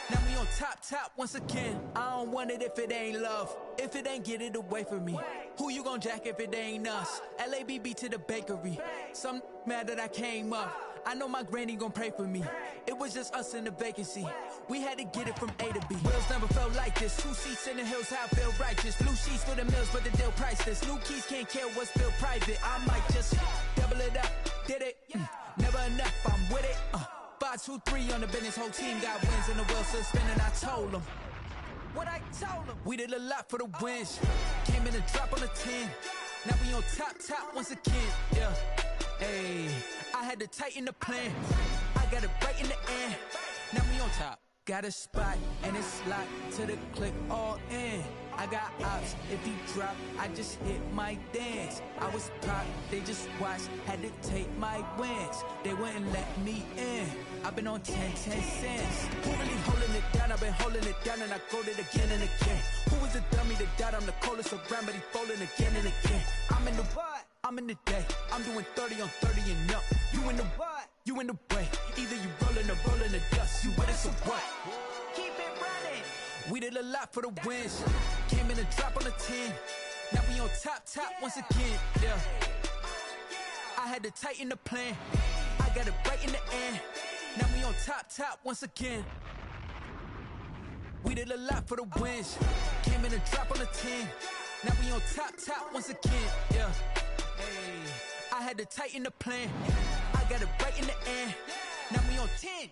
Now we on top once again. I don't want it if it ain't love. If it ain't, get it away from me. Who you gon' jack if it ain't us? LABB to the bakery. Some mad that I came up. I know my granny gon' pray for me. It was just us in the vacancy. We had to get it from A to B. Wheels never felt like this. 2 seats in the hills, how I feel righteous. Blue sheets for the mills, but the deal priceless. New keys can't care what's still private. I might just double it up. Did it? Never enough, I'm with it. 5, 2, 3 on the business. Whole team got wins and the wheels still spinning. I told them what I told them. We did a lot for the wins. Came in a drop on a 10. Now we on top once again. Yeah. Hey, I had to tighten the plan. I got it right in the end. Now we on top. Got a spot and it's locked to the click all in. I got ops, if he drop, I just hit my dance. I was pop, they just watched, had to take my wins. They wouldn't let me in. I've been on 10 cents. Who really holding it down? I've been holding it down and I go it again and again. Who was the dummy that doubt? I'm the coldest around, but he folding again and again. I'm in the what? I'm in the day. I'm doing 30 on 30 and up. You in the what? You you in the way. Either you rolling or rolling the dust. You with it, so what? Keep it running. We did a lot for the wins. Came in and drop on the 10. Now we on top once again, yeah. I had to tighten the plan. I got it right in the end. Now we on top once again. We did a lot for the wins. Came in and drop on the 10. Now we on top once again, yeah. Hey, I had to tighten the plan. I got it right in the end. Now we on 10.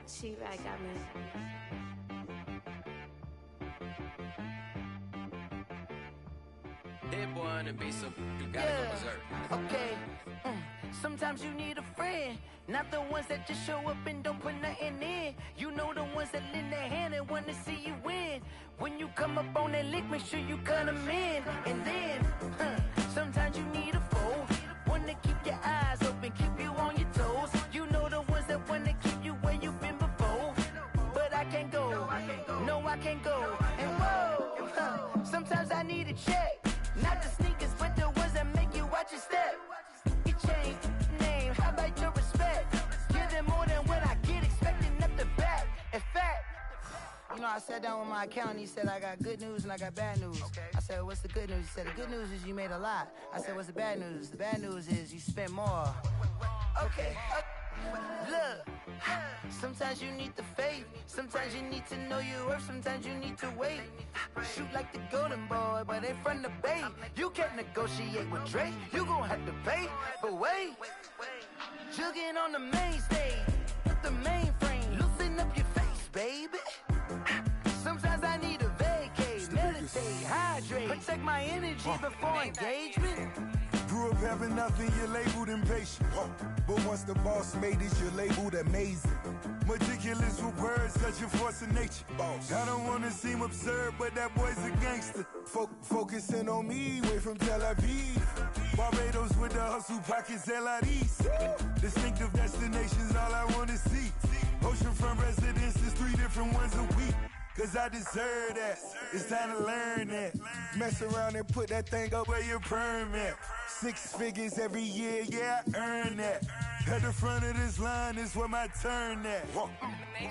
She-Rag got me. Dead boy on the beat, so you gotta go berserk. Okay. Sometimes you need a friend, not the ones that just show up and don't put nothing in. You know the ones that lend their hand and want to see you win. When you come up on that lick, make sure you cut them in. And then, sometimes you need a foe, one to keep your eyes open, keep you on your toes. You know the ones that want to keep you where you've been before. But I can't go, no I can't go. And whoa, sometimes I need a check, not the sneakers, but the ones that make you watch your step. You change name, how about your respect? Give them more than what I get, expecting up the back. In fact, you know, I sat down with my accountant, he said I got good news and I got bad news. I said, what's the good news? He said, the good news is you made a lot. I said, what's the bad news? The bad news is you spent more. Okay, look, sometimes you need the faith, sometimes you need to know your worth, sometimes you need to wait. Shoot like the golden boy, but ain't from the bay. You can't negotiate with Drake, you gon' have to pay. But wait, jugging on the main stage, with the mainframe, loosen up your face, baby. Sometimes I need a vacate, meditate, hydrate, protect my energy before engagement. Grew up having nothing, you're labeled impatient. But once the boss made it, you're labeled amazing. Meticulous with words, such a force of nature. I don't wanna seem absurd, but that boy's a gangster. Focusing on me, way from Tel Aviv. Barbados with the hustle pockets, LIDs. Distinctive destinations, all I wanna see. Oceanfront residences, 3 different ones a week. Cause I deserve that, it's time to learn that. Mess around and put that thing up where your permit. 6 figures every year, yeah, I earn that. At the front of this line is where my turn at.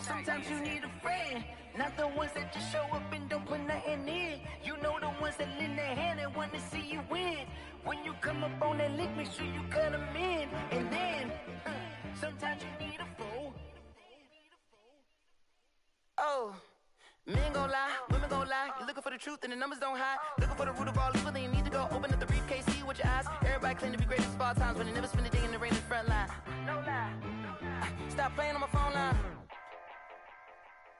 Sometimes you need a friend, not the ones that just show up and don't put nothing in. You know the ones that lend their hand and want to see you win. When you come up on that lick, make sure you cut them in. And then, sometimes you need a fool. Oh. Men gon' lie, women gon' lie. You're looking for the truth and the numbers don't hide. Looking for the root of all evil, then you need to go open up the briefcase, see with your eyes. Everybody claim to be greatest of all times, but they never spend a day in the rain in the front line. No lie. Stop playing on my phone line.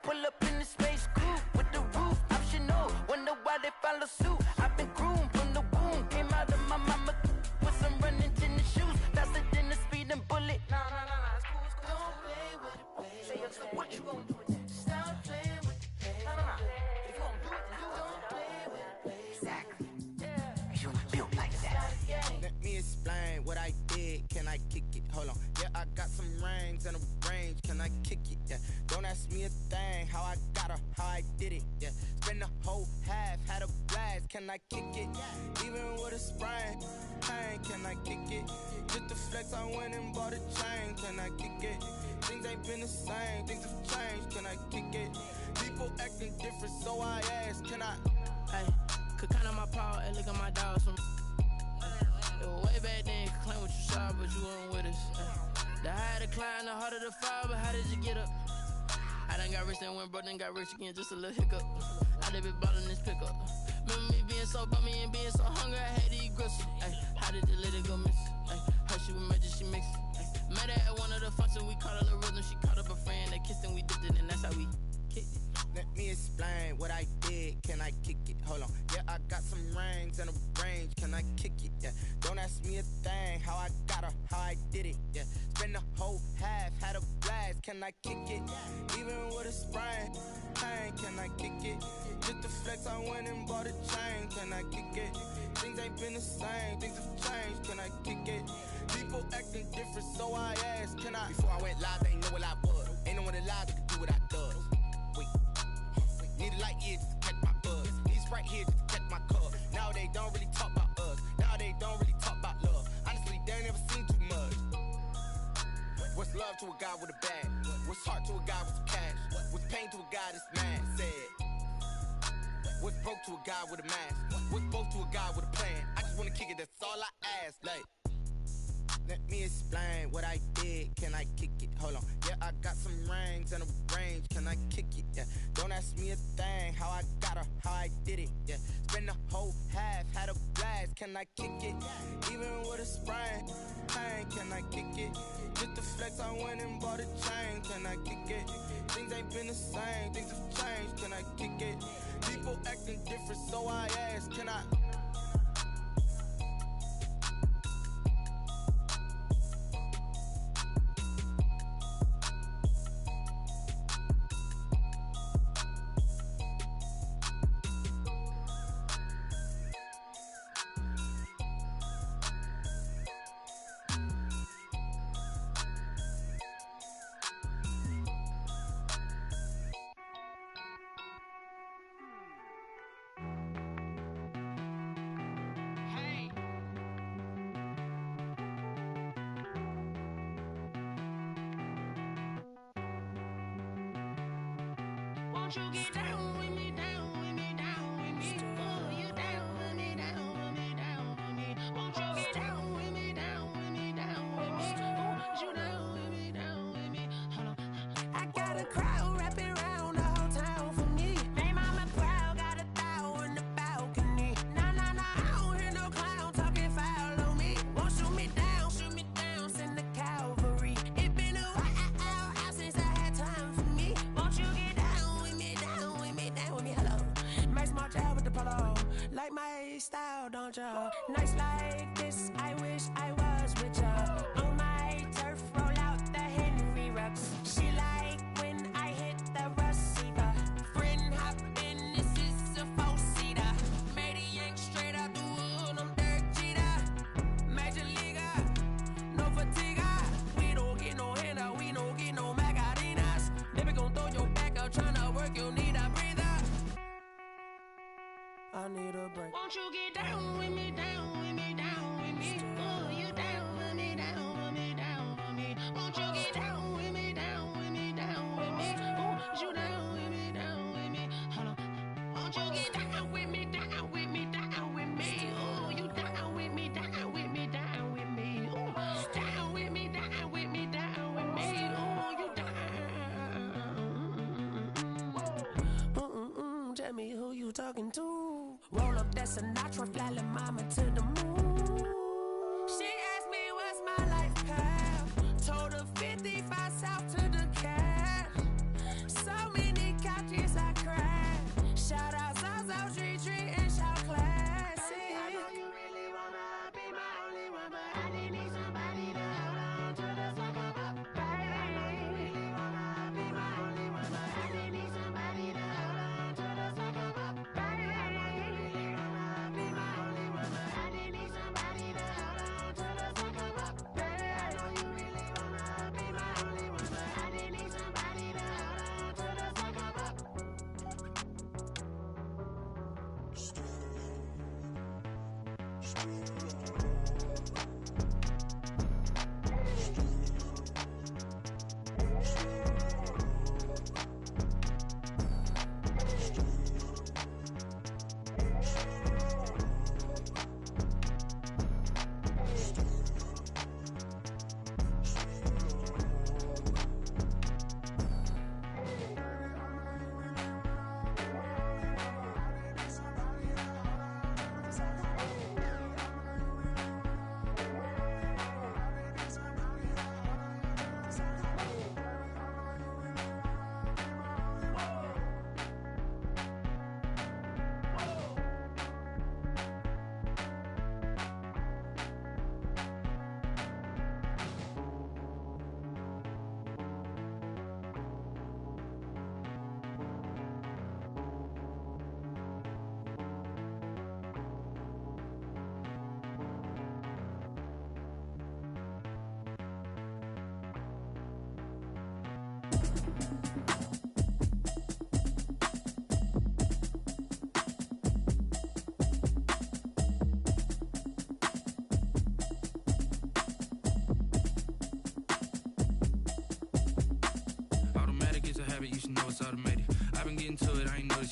Pull up in the space coupe with the roof optional. Wonder why they follow suit. I've been groomed from the womb. Came out of my mama with some running tennis shoes. Faster than the speeding bullet. No, it's cool, it's cool. Don't play with it, baby. Say, what you gonna do with that? Stop playing with it. If you gon' do it, you don't play with it. Exactly. You built like that. Let me explain what I did. Can I kick it? Hold on. Yeah, I got some rings and a range. Can I kick it? Yeah. Don't ask me a thing. How I got her, how I did it. Yeah. Spend the whole half, had a blast. Can I kick it? Even with a sprain. Pain, can I kick it? Just the flex, I went and bought a chain. Can I kick it? Things ain't been the same. Things have changed. Can I kick it? People acting different, so I ask, can I? Hey, could count on my power and look at my dogs from. It was way back then, could claim what you saw, but you weren't with us. The higher the climb, the harder the fall, but how did you get up? I done got rich and went broke, then got rich again, just a little hiccup. I done been ballin' this pickup. Remember me being so bummy and being so hungry, I had to eat gristle. Ay, how did the lady go miss? Ay, her she was magic, she mixed. Met her at one of the functions, we caught her the rhythm, she caught up a friend, they kissed and we dipped it, and that's how we kicked it. Let me explain what I did. Can I kick it? Hold on. Yeah, I I got some rings and a range, can I kick it? Yeah, don't ask me a thing, how I got her, how I did it. Yeah, spend the whole half, had a blast, can I kick it? Even with a sprain, pain, can I kick it? Just the flex, I went and bought a chain, can I kick it? Things ain't been the same, things have changed, can I kick it? People acting different, so I asked, can I? Before I went live, they ain't know what I was. Ain't no one alive that could do what I does. Wait, need a light here just to catch my buzz. Need Sprite here just to catch my cup. Now they don't really talk about us. Now they don't really talk about love. Honestly, they ain't never seen too much. What's love to a guy with a bag? What's heart to a guy with some cash? What's pain to a guy that's mad? Said. What's broke to a guy with a mask? What's both to a guy with a plan? I just wanna kick it, that's all I ask. Like, let me explain what I did. Can I kick it? Hold on. Yeah, I got some rings and a range. Can I kick it? Yeah. Don't ask me a thing. How I got her, how I did it. Yeah. Spend the whole half, had a blast. Can I kick it? Even with a sprain, pain. Can I kick it? Just the flex, I went and bought a chain. Can I kick it? Things ain't been the same. Things have changed. Can I kick it? People acting different, so I ask. Can I? Won't you get down with me, down with me, down with me? Oh, you down with me, down with me, down with me. Won't you get down with me, down with me, down with me? Oh, you down with me, down with me? Hold on. I got a crowd wrapping around the whole town for me. Hey, mama proud, got a thou in the balcony. Nah, I don't hear no clown talking foul on me. Won't shoot me down, send the cavalry. It been a while since I had time for me. Won't you get down with me, down with me, down with me? Hello. Nice march out with the polo. Like my style, don't ya? Nice like this, I wish I was with ya. On my turf, roll out the Henry Rux. She like when I hit the receiver. Friend hop in, this is a four-seater. Made a yank straight out the wood, I'm Derek Jeter. Major leaguer, no fatigue. We don't get no handout, we don't get no Macarinas. Never gon' throw your back out, tryna work, you need a breather. I need a break. Won't you get down with me, down with me, down with me? Oh, you down with me, down with me, down with me? Won't you get down with me, down with me, down with me? Oh, you down with me, down with me? Hold on. Won't you get down with me, down with me, down with me? Oh, you down with me, down with me, down with me? Oh, down with me, down with me, down with me? Oh, you down. Tell me who you talking to. Roll up that Sinatra, fly la mama to the moon. She asked me what's my life path. Told her 55 south to the cat. So many couches I crashed. Shout out Zazo, Tree, and shout classic. I know you really wanna be my only one, but I didn't need somebody to hold on to the sucker up. I know you really wanna be my only one, but I didn't need somebody to hold on to the sucker up. I know you really wanna be my only one, but I didn't need somebody to hold on to the sucker up. I know you really wanna be my only one, but I didn't need somebody to hold on to the sucker up.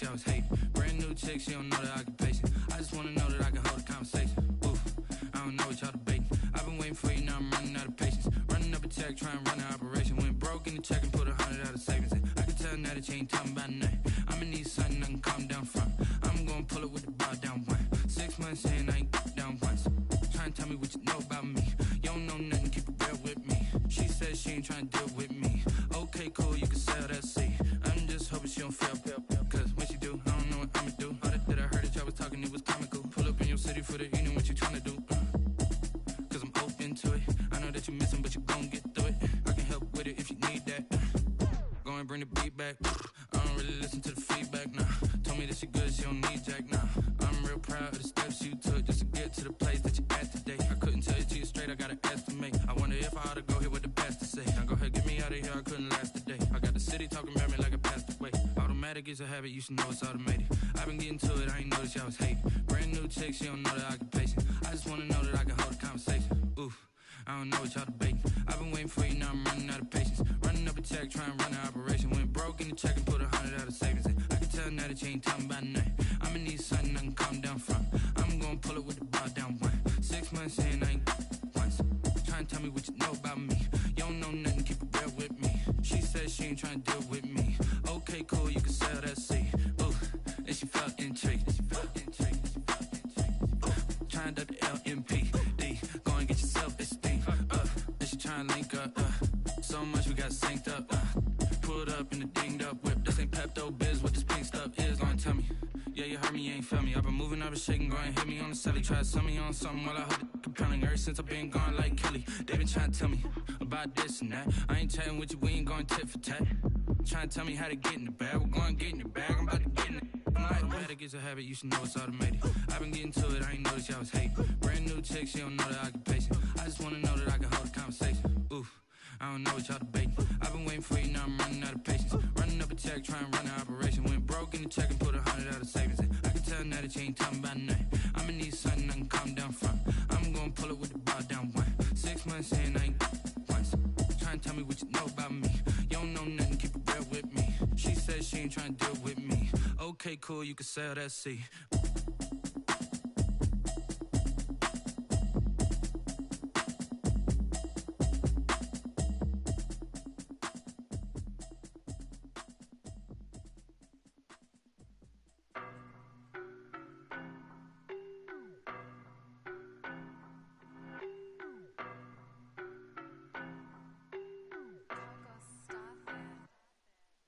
she always hate. Brand new chick, she don't know the occupation. I just wanna know that I can hold a conversation. Oof, I don't know what y'all debating. I've been waiting for you, now I'm running out of patience. Running up a check, trying to run an operation. Went broke in the check and put 100 out of savings in. I can tell now that you ain't talking about nothing. I'ma need something I can calm down from. I'm gonna pull it with the bar down one. 6 months in, I ain't down once. Trying to tell me what you know about me. You don't know nothing, keep it real with me. She says she ain't trying to deal with me. Okay, cool, you can sell that seed. I'm just hoping she don't fail. Cause when she do, I don't know what I'ma do. All that I heard that y'all was talking, it was comical. Pull up in your city for the evening, what you tryna do? Cause I'm open to it. I know that you missing, but you gon' get through it. I can help with it if you need that. Go and bring the beat back. I don't really listen to the feedback, nah. Told me that she good, she don't need Jack, nah. I'm real proud of the steps you took just to get to the place that you at today. I couldn't tell you to you straight, I gotta estimate. I wonder if I ought to go here with the best to say. Now go ahead, get me out of here, I couldn't last today. I got the city talking about me like I passed away. Automatic is a habit, you should know it's automated. I've been getting to it, I ain't noticed y'all was hating. Brand new chick, she don't know the occupation. I just wanna know that I can hold a conversation. Oof, I don't know what y'all debating. I've been waiting for you, now I'm running out of patience. Running up a check, trying to run an operation. Went broke in the check and put 100 out of savings in. I can tell now that you ain't talking about nothing. I'ma need something I can calm down from. I'm gonna pull it with the bar down one. 6 months in, I ain't once. Trying to tell me what you know about me. You don't know nothing, keep it real with me. She says she ain't trying to deal with me. Okay, cool, you can sell that seed. Ooh, and she felt intrigued. Trying to the LMPD. Go and get your self-esteem. And she trying to link up. So much we got synced up. Pulled up in the dinged up whip. This ain't Pepto-Biz, what this pink stuff is. Long tell me. Yeah, you heard me, you ain't felt me. I've been moving, I've been shaking, go and hit me on the celly. Try to sell me on something while I hold it compelling. Ever since I've been gone like Kelly, they been trying to tell me about this and that. I ain't chatting with you, we ain't going tit for tat. Trying to tell me how to get in the bag. We're going to get in the bag, I'm about to get in it. Automatic is a habit, you should know it's automated. I've been getting to it, I ain't noticed y'all was hating. Brand new chick, she don't know the occupation. I just wanna know that I can hold a conversation. Oof, I don't know what y'all debating. I've been waiting for you, now I'm running out of patience. Running up a check, trying to run an operation. Went broke in the check and put 100 out of savings in. I can tell now that you ain't talking about nothing. I'ma need something I can calm down from. I'm gonna pull it with the bar down one. 6 months in, I ain't once. Trying to tell me what you know about me. You don't know nothing, keep it real with me. She says she ain't trying to deal with me. Okay, cool, you can sell that seed.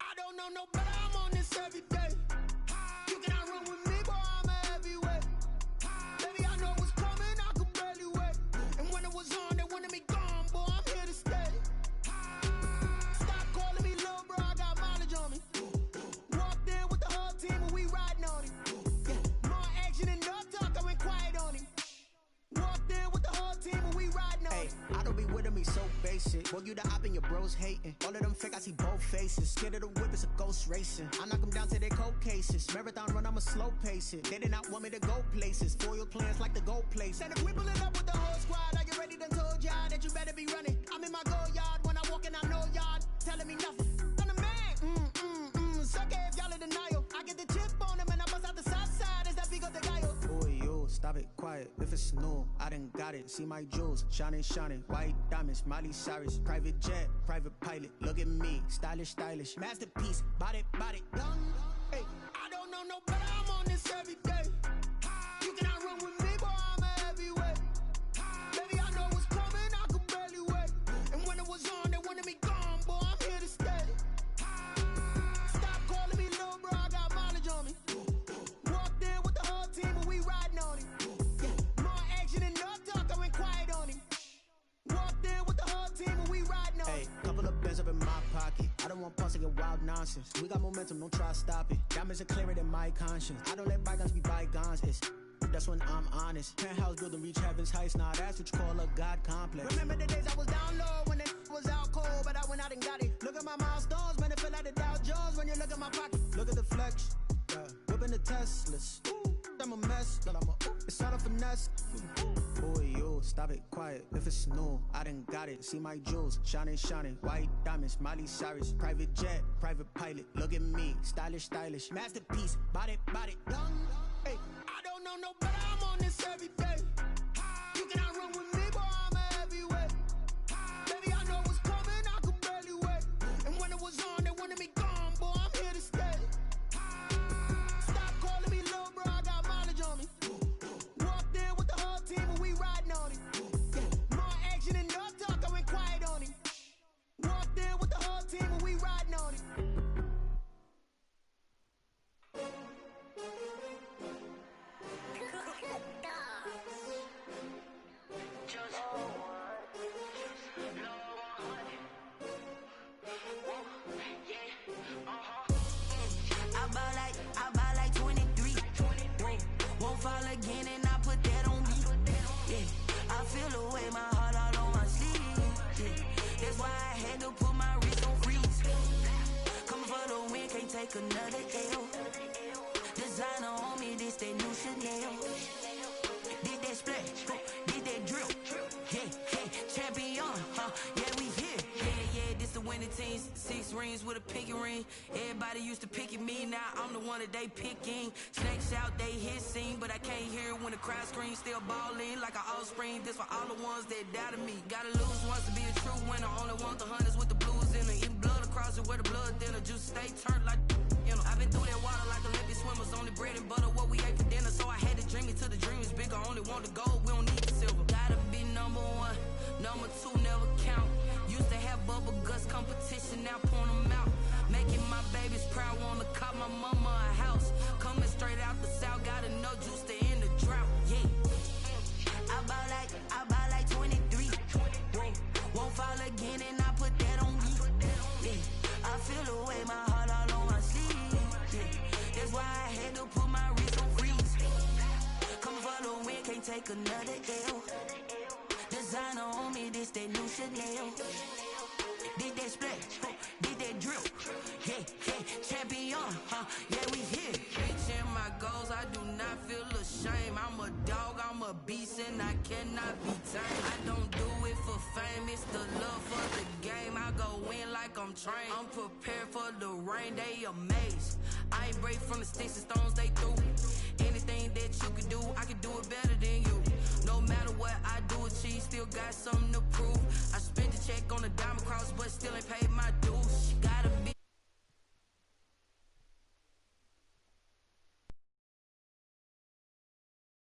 I don't know no better, I'm on this every day. You cannot run with me, boy, I'm a heavyweight. Baby, I know what's coming, I could barely wait. And when it was on, they wanted me gone, boy, I'm here to stay. Stop calling me little bro, I got mileage on me. Walked in with the whole team and we riding on it. Yeah, more action and no talk, I went quiet on him. Walked in with the whole team and we riding on it. I don't be with me so basic. Boy, you the op and your bros hating. All of them fake, I see both faces. Scared of the whip, it's a ghost racing. I knock them down to their cold cases. Marathon run, I'ma slow pace it. They did not want me to go places. Foil plans like the gold place. And if we pulling up with the whole squad, are you ready? Done told y'all that you better be running. I'm in my go yard. When I walk in, I know y'all telling me nothing. I'm the man. Suck it if y'all in denial. I get the chip on them and I bust out the south side. Is that big of the guy? Boy, yo, stop it, quiet. If it's new, I done got it. See my jewels, shining, white diamonds, Miley Cyrus, private jet, private pilot. Look at me, stylish, masterpiece, body, young. Hey, I don't know no better, I'm on this every day. You cannot run with me, boy, I'm a heavyweight. Baby, I know what's coming, I could barely wait. And when it was on, they wanted me gone, boy, I'm here to stay. Stop calling me little bro, I got mileage on me. Walked in with the whole team and we riding on it. Yeah, more action and no talk, I went quiet on him. Walked in with the whole team and we riding on it. Couple of bands up in my pocket. I don't want pussy and wild nonsense. We got momentum, don't try to stop it. Diamonds are clearer than my conscience. I don't let bygones be bygones. That's when I'm honest. Penthouse building, reach heaven's heights. Nah, that's what you call a God complex. Remember the days I was down low when it was out cold, but I went out and got it. Look at my milestones, man, it feel like the Dow Jones when you look at my pocket. Look at the flex, whipping the Teslas. I'm a mess, but it's all a finesse. Boy, yo, stop it, quiet. If it's new, I done got it. See my jewels, shining, shining. White diamonds, Miley Cyrus. Private jet, private pilot. Look at me, stylish, stylish. Masterpiece, body, body. Young, hey. I don't know no better, I'm on this every day. You cannot run with me, boy, I'm a heavyweight. Baby, I know what's coming, I could barely wait. And when it was on, they wanted me gone, boy, I'm here to stay. Stop calling me little bro, I got mileage on me. Walked in with the whole team and we riding on it. More action and no talk, I went quiet on it. Walked in with the whole team and we riding on it. I buy like 23. Won't fall again and I put that on me. Yeah, I feel the way, my heart all on my sleeve. Yeah, that's why I had to put my wrist on freeze. Coming for the win, can't take another L. Designer on me, this that new Chanel. Did that splash, did that drill. Yeah, champion, yeah, we here. Yeah, this the winning team. 6 rings with a pinky ring. Everybody used to pick at me, now I'm the one that they picking. Snakes out, they hit scene, but I can't hear it when the crowd screams. Still balling like an offspring. This for all the ones that doubted me. Gotta lose once to be a true winner. Only want the hunters with the blues in it. Eating blood across it where the blood dinner. Juice stay turned like, you know. I've been through that water like Olympic swimmers. Only bread and butter, what we ate for dinner. So I had to dream it till the dream is bigger. Only want the gold, we don't need the silver. Gotta be number 1, number 2 never count. Used to have bubble guts competition, now point them out. Making my babies proud, wanna cop my mama a house. Coming straight out the south, got enough juice to end the drought. Yeah, I buy like 23. Won't fall again and I put that on me. Yeah, I feel the way, my heart all on my sleeve. Yeah, that's why I had to put my wrist on freeze. Come for the win, can't take another L. Designer on me, this that new Chanel. Did that splash, did that drill. Yeah, champion, yeah, we here. Reaching my goals, I do not feel ashamed. I'm a dog, I'm a beast, and I cannot be tamed. I don't do it for fame, it's the love for the game. I go in like I'm trained. I'm prepared for the rain, they amazed. I ain't break from the sticks and stones they threw. Anything that you can do, I can do it better than you. No matter what I do, achieve, still got something to